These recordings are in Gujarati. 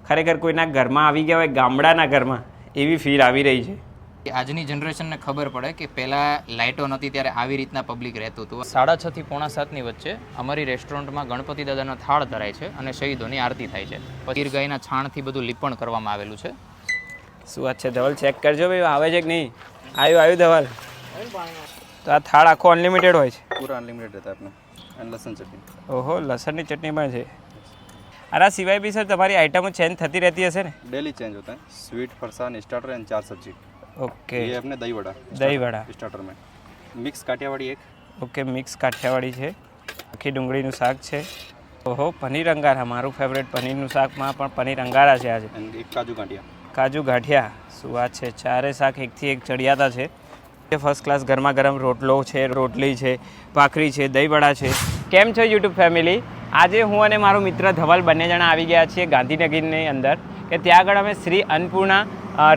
ખરેખર કોઈના ઘરમાં આવી ગયા હોય, ગામડાના ઘરમાં એવી ફીલ આવી રહી છે. આજની જનરેશનને ખબર પડે કે પહેલાં લાઇટો નહોતી ત્યારે આવી રીતના પબ્લિક રહેતું હતું. 6:30 થી 6:45ની વચ્ચે અમારી રેસ્ટોરન્ટમાં ગણપતિ દાદાનો થાળ ધરાય છે અને શહીદોની આરતી થાય છે. પછી ગીર ગાયના છાણથી બધું લીપણ કરવામાં આવેલું છે. શું વાત છે ધવલ, ચેક કરજો ભાઈ આવે છે કે નહીં. આવ્યું ધવલ. તો આ થાળ આખો અનલિમિટેડ હોય છે? पूरा अनलिमिटेड रहता है अपना एंड लहसुन चटनी. ઓહો, લસણની ચટણી પણ છે. આના સિવાય બી સર તમારી આઈટમો ચેન્જ થતી રહેતી હશે ને? डेली चेंज होता है. स्वीट फरसान स्टार्टर एंड 4 सब्जी. ઓકે, ये अपने दही वड़ा દહીં વડા. स्टार्टर में मिक्स काठियावाड़ी एक. ઓકે, મિક્સ કાઠિયાવાડી છે. આખી ડુંગળીનું શાક છે. ઓહો, પનીર અંગારા, મારું ફેવરેટ પનીરનું શાકમાં પણ પનીર અંગારા છે આજે. एंड एक काजू गांठिया. કાજુ ગાંઠિયા, શું વાત છે. ચારે શાક એકથી એક ચડિયાતા છે. ફર્સ્ટ ક્લાસ ગરમા ગરમ રોટલો છે, રોટલી છે, ભાખરી છે, દહીંવડા છે. કેમ છો યુટ્યુબ ફેમિલી? આજે હું અને મારો મિત્ર ધવલ બંને જણા આવી ગયા છીએ ગાંધીનગરની અંદર, કે ત્યાં આગળ અમે શ્રી અન્નપૂર્ણા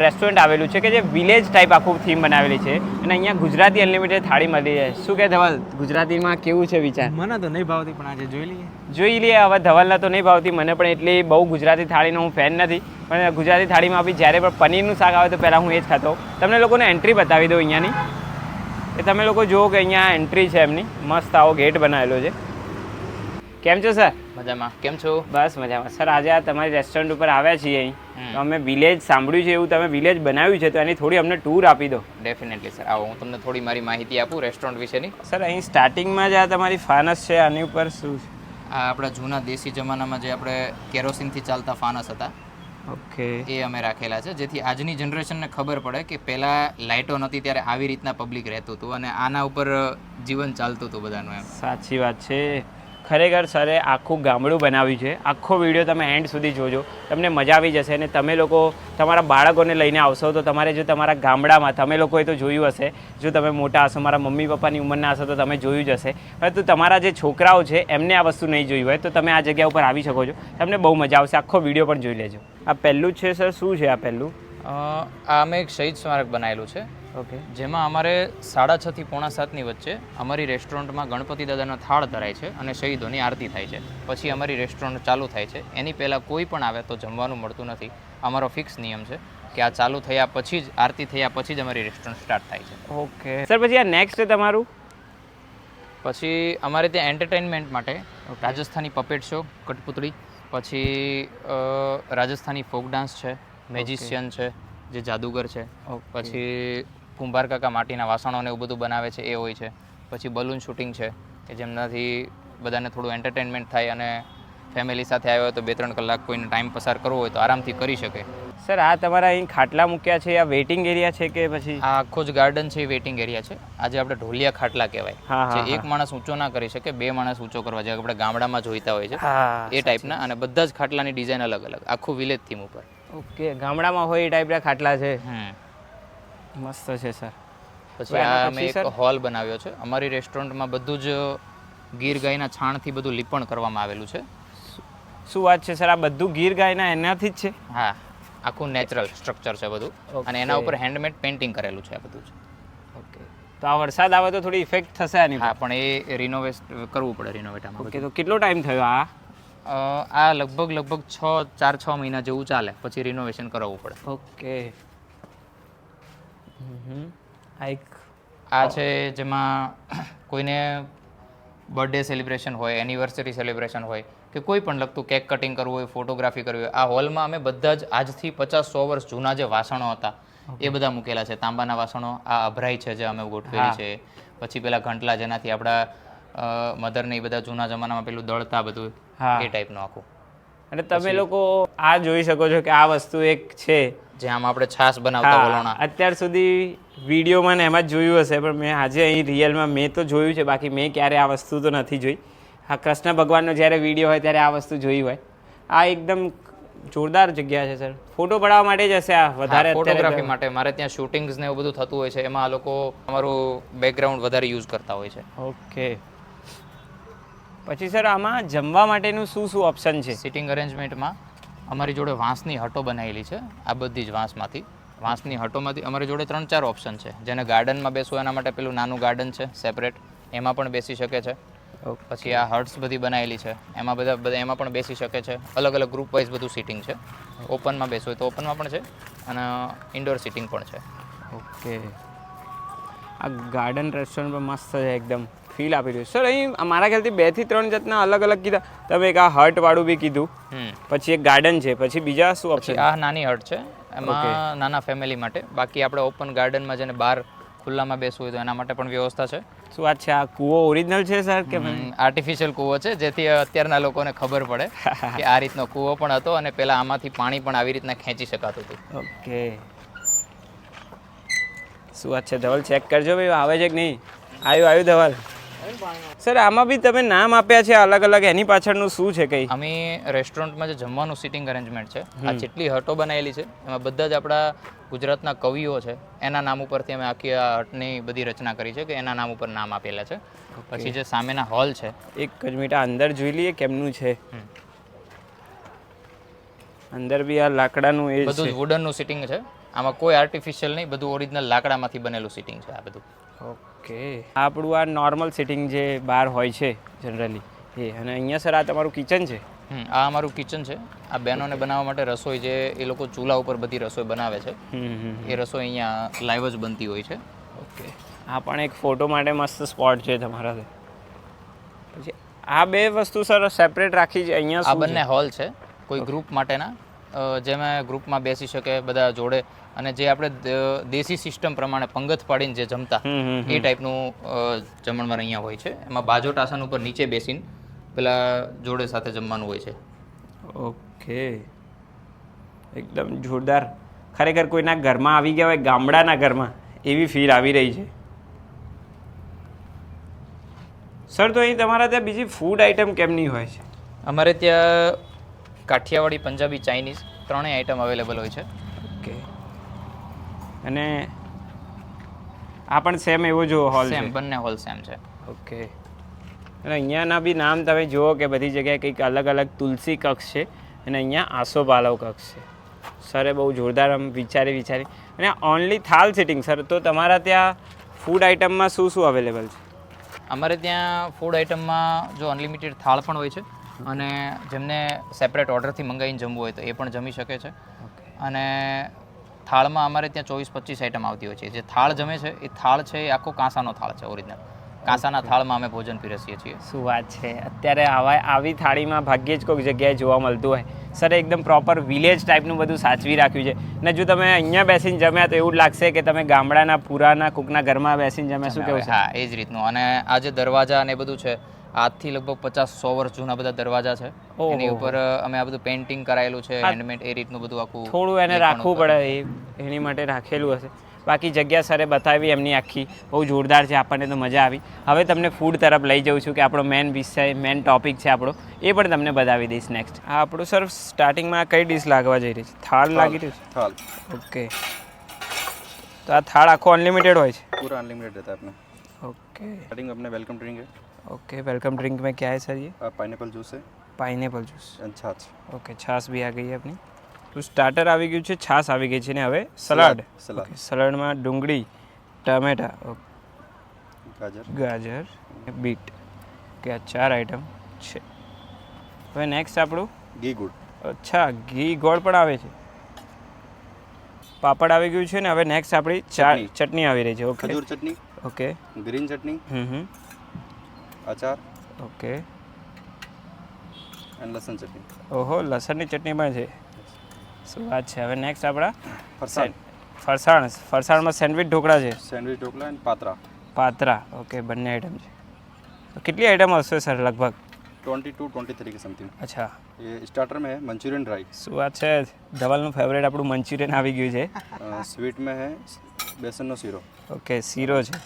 રેસ્ટોરન્ટ આવેલું છે કે જે વિલેજ ટાઈપ આખું થીમ બનાવેલી છે અને અહીંયા ગુજરાતી અનલિમિટેડ થાળી મળી જાય. શું કહે ધવલ, ગુજરાતીમાં કેવું છે વિચાર? મને તો નહીં ભાવતી પણ આજે જોઈ લઈએ. હવે ધવલને તો નહીં ભાવતી, મને પણ એટલી બહુ ગુજરાતી થાળીનો હું ફેન નથી, પણ ગુજરાતી થાળીમાં બી જ્યારે પણ પનીરનું શાક આવે તો પહેલાં હું એ જ ખાતો. તમને લોકોને એન્ટ્રી બતાવી દઉં અહીંયાની, એ તમે લોકો જુઓ કે અહીંયા એન્ટ્રી છે એમની. મસ્ત આવો ગેટ બનાવેલો છે. કેમ છો સર? મજામાં. કેમ છો? બસ મજામાં. સર આજે આ તમારી રેસ્ટોરન્ટ ઉપર આવ્યા છીએ અહીં, તો અમે વિલેજ સાંભળ્યું છે, એવું તમે વિલેજ બનાવ્યું છે, તો એની થોડી અમને ટૂર આપી દો. ડેફિનેટલી સર, આવો હું તમને થોડી મારી માહિતી આપું રેસ્ટોરન્ટ વિશેની. સર અહીં સ્ટાર્ટિંગમાં જ આ તમારી ફાનસ છે, આની ઉપર શું છે? આ આપણા જૂના દેશી જમાનામાં જે આપણે કેરોસીનથી ચાલતા ફાનસ હતા ઓકે, એ અમે રાખેલા છે, જેથી આજની જનરેશનને ખબર પડે કે પહેલાં લાઇટો નહોતી ત્યારે આવી રીતના પબ્લિક રહેતું હતું અને આના ઉપર જીવન ચાલતું હતું બધાનું એમ. સાચી વાત છે. ખરેખર સરે આખું ગામડું બનાવ્યું છે. આખો વિડીયો તમે એન્ડ સુધી જોજો, તમને મજા આવી જશે. અને તમે લોકો તમારા બાળકોને લઈને આવશો તો તમારે જો તમારા ગામડામાં તમે લોકોએ તો જોયું હશે, જો તમે મોટા હશો, મારા મમ્મી પપ્પાની ઉંમરના હશો તો તમે જોયું જ હશે, પરંતુ તમારા જે છોકરાઓ છે એમને આ વસ્તુ નહીં જોઈ હોય તો તમે આ જગ્યા ઉપર આવી શકો છો. તમને બહુ મજા આવશે. આખો વિડીયો પણ જોઈ લેજો. આ પહેલું છે સર, શું છે આ પહેલું? આ અમે એક શહીદ સ્મારક બનાવેલું છે, ઓકે, જેમાં અમારે 6:30 થી 6:45ની વચ્ચે અમારી રેસ્ટોરન્ટમાં ગણપતિ દાદાનો થાળ ધરાય છે અને શહીદોની આરતી થાય છે. પછી અમારી રેસ્ટોરન્ટ ચાલુ થાય છે. એની પહેલાં કોઈ પણ આવે તો જમવાનું મળતું નથી. અમારો ફિક્સ નિયમ છે કે આ ચાલુ થયા પછી જ, આરતી થયા પછી જ અમારી રેસ્ટોરન્ટ સ્ટાર્ટ થાય છે. Okay sir. પછી આ નેક્સ્ટ તમારું? પછી અમારે ત્યાં એન્ટરટેનમેન્ટ માટે રાજસ્થાની પપેટ શો, કઠપુતળી, પછી રાજસ્થાની ફોક ડાન્સ છે, મેજિશિયન છે જે જાદુગર છે, પછી કુંભાર કાકા માટીના વાસણોને એવું બધું બનાવે છે એ હોય છે, પછી બલૂન શૂટિંગ છે કે જેમનાથી બધાને થોડું એન્ટરટેનમેન્ટ થાય અને ફેમિલી સાથે આવ્યો હોય તો 2-3 કલાક કોઈને ટાઈમ પસાર કરવો હોય તો આરામથી કરી શકે. સર આ તમારા અહીં ખાટલા મૂક્યા છે, આ વેઇટિંગ એરિયા છે કે પછી? આ આખો જ ગાર્ડન છે એ વેઇટિંગ એરિયા છે. આજે આપણે ઢોલિયા ખાટલા કહેવાય, જે એક માણસ ઊંચો ના કરી શકે, 2 માણસ ઊંચો કરવા જાય, આપણે ગામડામાં જોઈતા હોય છે એ ટાઈપના. અને બધા જ ખાટલાની ડિઝાઇન અલગ અલગ, આખું વિલેજ થીમ ઉપર. ઓકે, ગામડામાં હોય એ ટાઈપના ખાટલા છે. મસ્ત છે સર. પછી આ અમે એક હોલ બનાવ્યો છે. અમારી રેસ્ટોરન્ટમાં બધું જ ગીર ગાયના છાણથી બધું લીપણ કરવામાં આવેલું છે. શું વાત છે સર, આ બધું ગીર ગાયના એનાથી જ છે? હા, આખું નેચરલ સ્ટ્રક્ચર છે બધું, અને એના ઉપર હેન્ડમેડ પેઇન્ટિંગ કરેલું છે આ બધું જ. ઓકે, તો આ વરસાદ આવે તો થોડી ઇફેક્ટ થશે આની? હા, પણ એ રિનોવેટ કરવું પડે, રિનોવેટ આમાં. ઓકે, તો કેટલો ટાઈમ થયો આ? આ લગભગ 4-6 મહિના જેવું ચાલે, પછી રિનોવેશન કરાવવું પડે. ઓકે. આ છે જેમાં કોઈને બર્થડે સેલિબ્રેશન હોય, એનિવર્સરી સેલિબ્રેશન હોય કે કોઈ પણ લગતું, કેક કટિંગ કરવું હોય, ફોટોગ્રાફી કરવી હોય, આ હોલમાં અમે બધા જ આજથી 50-100 વર્ષ જૂના જે વાસણો હતા એ બધા મૂકેલા છે. તાંબાના વાસણો, આ અભરાઈ છે જે અમે ગોઠવેલી છે, પછી પેલા ઘંટલા જેનાથી આપણા મધરને એ બધા જૂના જમાનામાં પેલું દળતા બધું, એ ટાઈપનું આખું. અને તમે લોકો આ જોઈ શકો છો કે આ વસ્તુ એક છે જે આમ આપણે છાશ બનાવતા વલોણા. અત્યાર સુધી વિડીયોમાં ને એમાં જ જોયું હશે, પણ મેં આજે અહીં રિયલમાં મેં તો જોયું છે, બાકી મેં ક્યારે આ વસ્તુ તો નથી જોઈ. હા, કૃષ્ણ ભગવાનનો જ્યારે વિડીયો હોય ત્યારે આ વસ્તુ જોઈ હોય. આ એકદમ જોરદાર જગ્યા છે સર. ફોટો પડાવવા માટે જ હશે આ વધારે? ફોટોગ્રાફી માટે. મારે ત્યાં શૂટિંગ્સ ને એવું બધું થતું હોય છે, એમાં આ લોકો અમારું બેકગ્રાઉન્ડ વધારે યુઝ કરતા હોય છે. ઓકે. પછી સર આમાં જમવા માટેનું શું શું ઓપ્શન છે? સિટિંગ અરેન્જમેન્ટમાં અમારી જોડે વાંસની હટો બનાવેલી છે. આ બધી જ વાંસની હટોમાંથી અમારી જોડે 3-4 ઓપ્શન છે. જેને ગાર્ડનમાં બેસવું એના માટે પેલું નાનું ગાર્ડન છે સેપરેટ, એમાં પણ બેસી શકે છે. પછી આ હર્ટ્સ બધી બનાવેલી છે, એમાં પણ બેસી શકે છે. અલગ અલગ ગ્રુપ વાઇઝ બધું સિટિંગ છે. ઓપનમાં બેસવું હોય તો ઓપનમાં પણ છે અને ઇન્ડોર સિટિંગ પણ છે. ઓકે, આ ગાર્ડન રેસ્ટોરન્ટ પણ મસ્ત છે, એકદમ ફીલ આપી રહ્યું. સર અહીં મારા ખ્યાલથી 2 થી 3 જાતના અલગ અલગ કીધા તમે. એક આ હર્ટવાળું બી કીધું, પછી એક ગાર્ડન છે, પછી બીજા શું પછી ઓપ્શન? આ નાની હટ છે, એમાં નાના ફેમિલી માટે. બાકી આપણે ઓપન ગાર્ડનમાં જેને બહાર ખુલ્લામાં બેસવું હોય તો એના માટે પણ વ્યવસ્થા છે. શું વાત છે, આ કૂવો ઓરિજિનલ છે સર કે આર્ટિફિશિયલ કૂવો છે, જેથી અત્યારના લોકોને ખબર પડે કે આ રીતનો કૂવો પણ હતો અને પહેલાં આમાંથી પાણી પણ આવી રીતના ખેંચી શકાતું હતું. ઓકે, શું વાત છે ધવલ, ચેક કરજો ભાઈ આવે છે કે નહીં. આવ્યું ધવલ. સર આમાં બી તમે નામ આપ્યા છે અલગ અલગ, એની પાછળનું શું છે કંઈ? અમે રેસ્ટોરન્ટમાં જે જમવાનું સિટિંગ અરેન્જમેન્ટ છે, આ જેટલી હટો બનાવેલી છે એમાં બધા જ આપણા ગુજરાતના કવિઓ છે એના નામ ઉપરથી અમે આખી આ હટની બધી રચના કરી છે કે એના નામ ઉપર નામ આપેલા છે. પછી જે સામેના હોલ છે, એક જ મિનિટ અંદર જોઈ લઈએ કેમનું છે. અંદર બી આ લાકડાનું એ બધું જ વુડનનું સિટિંગ છે. આમાં કોઈ આર્ટિફિશિયલ નહીં, બધું ઓરિજિનલ લાકડામાંથી બનેલું સિટિંગ છે આ બધું. ઓકે, આપણું આ નોર્મલ સિટિંગ જે બહાર હોય છે જનરલી એ. અને અહીંયા સર આ તમારું કિચન છે? આ અમારું કિચન છે. આ બહેનોને બનાવવા માટે રસોઈ, જે એ લોકો ચૂલા ઉપર બધી રસોઈ બનાવે છે, એ રસોઈ અહીંયા લાઈવ જ બનતી હોય છે. ઓકે, આ પણ એક ફોટો માટે મસ્ત સ્પોટ છે તમારા. પછી આ બે વસ્તુ સર સેપરેટ રાખી છે અહીંયા? આ બંને હોલ છે કોઈ ગ્રુપ માટેના, જેમાં ગ્રુપમાં બેસી શકે બધા જોડે. અને જે આપણે દેશી સિસ્ટમ પ્રમાણે પંગત પાડીને જે જમતા એ ટાઈપનું જમણવાર અહીંયા હોય છે. એમાં બાજોટ આસન ઉપર નીચે બેસીને પેલા જોડે સાથે જમવાનું હોય છે. ઓકે, એકદમ જોરદાર. ખરેખર કોઈના ઘરમાં આવી ગયા હોય, ગામડાના ઘરમાં એવી ફીલ આવી રહી છે. સર તો અહીં તમારા ત્યાં બીજી ફૂડ આઇટમ કેમની હોય છે? અમારે ત્યાં કાઠિયાવાડી, પંજાબી, ચાઇનીઝ ત્રણેય આઈટમ અવેલેબલ હોય છે. ઓકે, અને આ પણ સેમ એવો જો હોલ છે? સેમ, બંને હોલ સેમ છે. ઓકે, અને અહીંયાના બી નામ તમે જુઓ કે બધી જગ્યાએ કંઈક અલગ અલગ. તુલસી કક્ષ છે અને અહીંયા આસોપાલવ કક્ષ છે. સરે બહુ જોરદાર આમ વિચારી અને ઓનલી થાલ સિટિંગ. સર તો તમારા ત્યાં ફૂડ આઇટમમાં શું શું અવેલેબલ છે? અમારે ત્યાં ફૂડ આઇટમમાં જો અનલિમિટેડ થાળ પણ હોય છે, અને જેમને સેપરેટ ઓર્ડરથી મંગાવીને જમવું હોય તો એ પણ જમી શકે છે. અને થાળમાં અમારે ત્યાં 24-25 આઈટમ આવતી હોય છે. જે થાળ જમે છે એ થાળ છે એ આખો કાંસાનો થાળ છે, ઓરિજિનલ કાંસાના થાળમાં અમે ભોજન પીરસીએ છીએ. શું વાત છે, અત્યારે આવી થાળીમાં ભાગ્યે જ કોઈક જગ્યાએ જોવા મળતું હોય. સર એકદમ પ્રોપર વિલેજ ટાઈપનું બધું સાચવી રાખ્યું છે. ને જો તમે અહીંયા બેસીને જમ્યા તો એવું જ લાગશે કે તમે ગામડાના પુરાના કોકના ઘરમાં બેસીને જમ્યા. શું કહેવું છે? હા, એ જ રીતનું. અને આ જે દરવાજા અને એ બધું છે, આજથી લગભગ 50-100 વર્ષ જૂના બધા દરવાજા છે. એની ઉપર અમે આ બધું પેઇન્ટિંગ કરાયેલું છે, હેન્ડમેડ, એ રીતનું બધું આખું. થોડું એને રાખવું પડે, એની માટે રાખેલું હશે. બાકી જગ્યા સરે બતાવી એમની આખી, બહુ જોરદાર છે. આપણને તો મજા આવી. હવે તમને ફૂડ તરફ લઈ જાઉં છું કે આપણો મેન વિષય, મેન ટોપિક છે આપણો, એ પણ તમને બતાવી દઈશ નેક્સ્ટ. આ આપણું સર સ્ટાર્ટિંગમાં કઈ ડિશ લાગવા જઈ રહી છે? થાળ લાગી રહ્યું છે? थाल ओके, तो આ થાળ આખો અનલિમિટેડ હોય છે? पूरा अनलिमिटेड रहता है अपना. ओके स्टार्टिंग अपने वेलकम ड्रिंक है. ओके, वेलकम ड्रिंक में क्या है सर? ये पाइनएप्पल जूस है पाइनएप्पल जूस. एंड छाछ. ओके, छाछ भी आ गई है अपनी. तो स्टार्टर આવી ગયું છે, છાશ આવી ગઈ છે, ને હવે સલાડ. सलाद, ઓકે, સલાડમાં ડુંગળી, ટમેટા, गाजर, ગાજર, બીટ. ઓકે, આ 4 આઈટમ છે. હવે નેક્સ્ટ આપણું घी गुड़, અચ્છા ઘી ગોળ પણ આવે છે. પાપડ આવી ગયું છે ને હવે નેક્સ્ટ આપણી ચટણી આવી રહી છે. ઓકે, खजूर चटनी, ઓકે, ग्रीन चटनी, अचार ઓકે. एंड लहसुन चटनी. ઓહો, લસણની ચટણી પણ છે. શું વાત છે. હવે નેક્સ્ટ આપણા फरसान, ફરસાણમાં સેન્ડવિચ ઢોકળા છે, sandwich dhokla and Patra. Patra. Okay, બંને આઈટમ છે. તો કેટલી આઈટમ હશે સર લગભગ? 22-23 के समथिंग. અચ્છા, ये स्टार्टर में है मंचूरियन ड्राई. શું વાત છે. ધવલનું ફેવરેટ આપણું મંચુરિયન આવી ગયું છે. स्वीट में है बेसन नो सीरो. ઓકે, શીરો છે.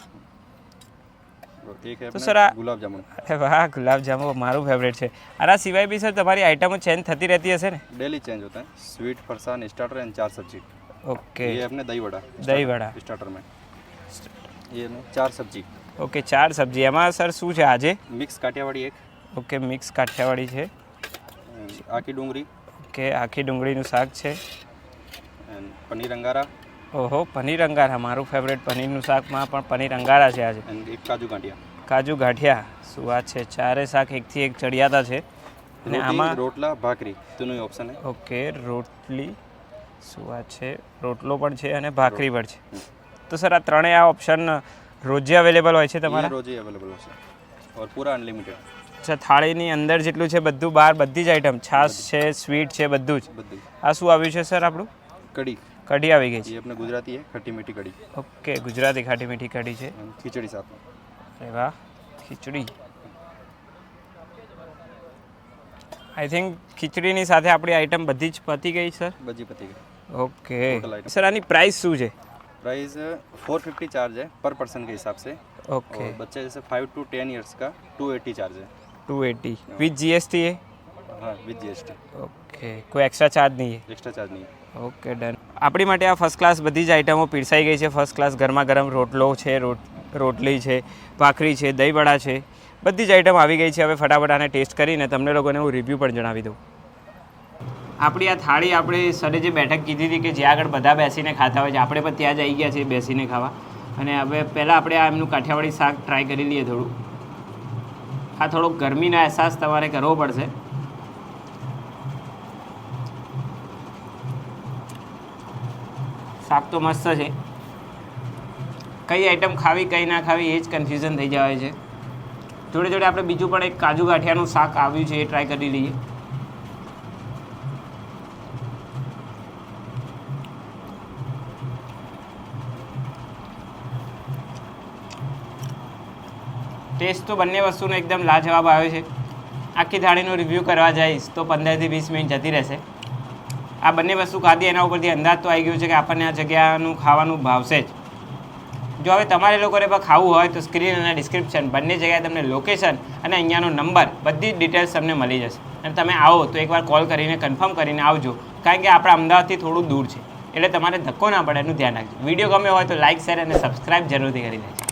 और एक है तो अपना सर गुलाब जामुन. અરે વાહ, ગુલાબજાંબુ મારું ફેવરેટ છે. આના સિવાય બી સર તમારી આઈટમો ચેન્જ થતી રહેતી હશે ને? डेली चेंज होता है. स्वीट, फरसान, स्टार्टर एंड 4 सब्जी. ઓકે, ये अपने दही वड़ा. દહીં વડા. स्टार्टर में ये में 4 सब्जी. ઓકે, 4 સબ્જી. એમાં સર શું છે આજે? मिक्स काठियावाड़ी एक. ઓકે, મિક્સ કાઠિયાવાડી છે. आखी डूंगरी ઓકે, આખી ડુંગળીનું શાક છે. एंड पनीर अंगारा ઓહો, પનીર અંગારા મારું ફેવરેટ. પનીરનું શાકમાં પણ પનીર અંગારા છે આજે. एंड एक काजू गांठिया. કાજુ ગાંઠિયા. શું વાત છે. 4 શાક એકથી એક ચડિયાતા છે. અને रोटी આમાં रोटला भाकरी दोनों ही ऑप्शन है। ઓકે રોટલી શું આ છે રોટલો પણ છે અને ભાખરી પણ છે તો સર આ ત્રણેય આ ઓપ્શન રોજે અવેલેબલ હોય છે ये તમારા रोज ही अवेलेबल हो सर और पूरा अनलिमिटेड અચ્છા થાળીની અંદર જેટલું છે બધું બહાર બધી જ આઈટમ છાશ છે સ્વીટ છે બધું જ बद्दी આ શું આવ્યું છે સર આપણું कड़ी, કઢી આવી ગઈ છે ये अपने गुजराती है खट्टी मीठी कड़ी ઓકે ગુજરાતી ખાટી મીઠી કઢી છે और खिचड़ी साथ में। અરે વાહ ખીચડી આઈ થિંક ખીચડીની સાથે આપણી આઈટમ બધી જ પતી ગઈ સર बज्जी पति का ઓકે Total item. સર આની પ્રાઇસ શું છે प्राइस 450 चार्ज है पर पर्सन के हिसाब से ઓકે और बच्चे जैसे 5 to 10 इयर्स का 280 चार्ज है। 280 વિથ જીએસટી है हाँ विद जीएसटी, ઓકે કોઈ એક્સ્ટ્રા ચાર્જ નહીં है एक्स्ट्रा चार्ज नहीं है। ઓકે ડન આપણી માટે આ ફર્સ્ટ ક્લાસ બધી જ આઈટમો પીરસાઈ ગઈ છે ફર્સ્ટ ક્લાસ ગરમા ગરમ રોટલો છે રોટલી છે ભાખરી છે દહીંવડા છે બધી જ આઈટમ આવી ગઈ છે હવે ફટાફટ આને ટેસ્ટ કરીને તમને લોકોને હું રિવ્યૂ પણ જણાવી દઉં આપણી આ થાળી આપણે સરે જે બેઠક કીધી હતી કે જ્યાં આગળ બધા બેસીને ખાતા હોય છે આપણે પણ ત્યાં જ આવી ગયા છીએ બેસીને ખાવા અને હવે પહેલાં આપણે આ એમનું કાઠિયાવાડી શાક ટ્રાય કરી લઈએ થોડું આ થોડોક ગરમીનો અહેસાસ તમારે કરવો પડશે શાક તો મસ્ત છે કઈ આઈટમ ખાવી કઈ ના ખાવી એ જ કન્ફ્યુઝન થઈ જાય છે જોડે જોડે આપણે બીજું પણ એક કાજુ ગાંઠિયાનું શાક આવ્યું છે એ ટ્રાય કરી લઈએ ટેસ્ટ તો બંને વસ્તુનો એકદમ લાજવાબ આવ્યો છે આખી થાળીનો રિવ્યૂ કરવા જઈશ તો 15 થી 20 મિનિટ જતી રહેશે આ બંને વસ્તુ ખાધી એના ઉપરથી અંદાજ તો આવી ગયો છે કે આપણને આ જગ્યાનું ખાવાનું ભાવશે જ જો હવે તમારે લોકોને પણ ખાવું હોય તો સ્ક્રીન અને ડિસ્ક્રિપ્શન બંને જગ્યાએ તમને લોકેશન અને અહીંયાનો નંબર બધી જ ડિટેલ્સ તમને મળી જશે અને તમે આવો તો એકવાર કોલ કરીને કન્ફર્મ કરીને આવજો કારણ કે આપણા અમદાવાદથી થોડું દૂર છે એટલે તમારે ધક્કો ના પડે એનું ધ્યાન રાખજો વિડીયો ગમે હોય તો લાઇક શેર અને સબસ્ક્રાઇબ જરૂરથી કરી લેજો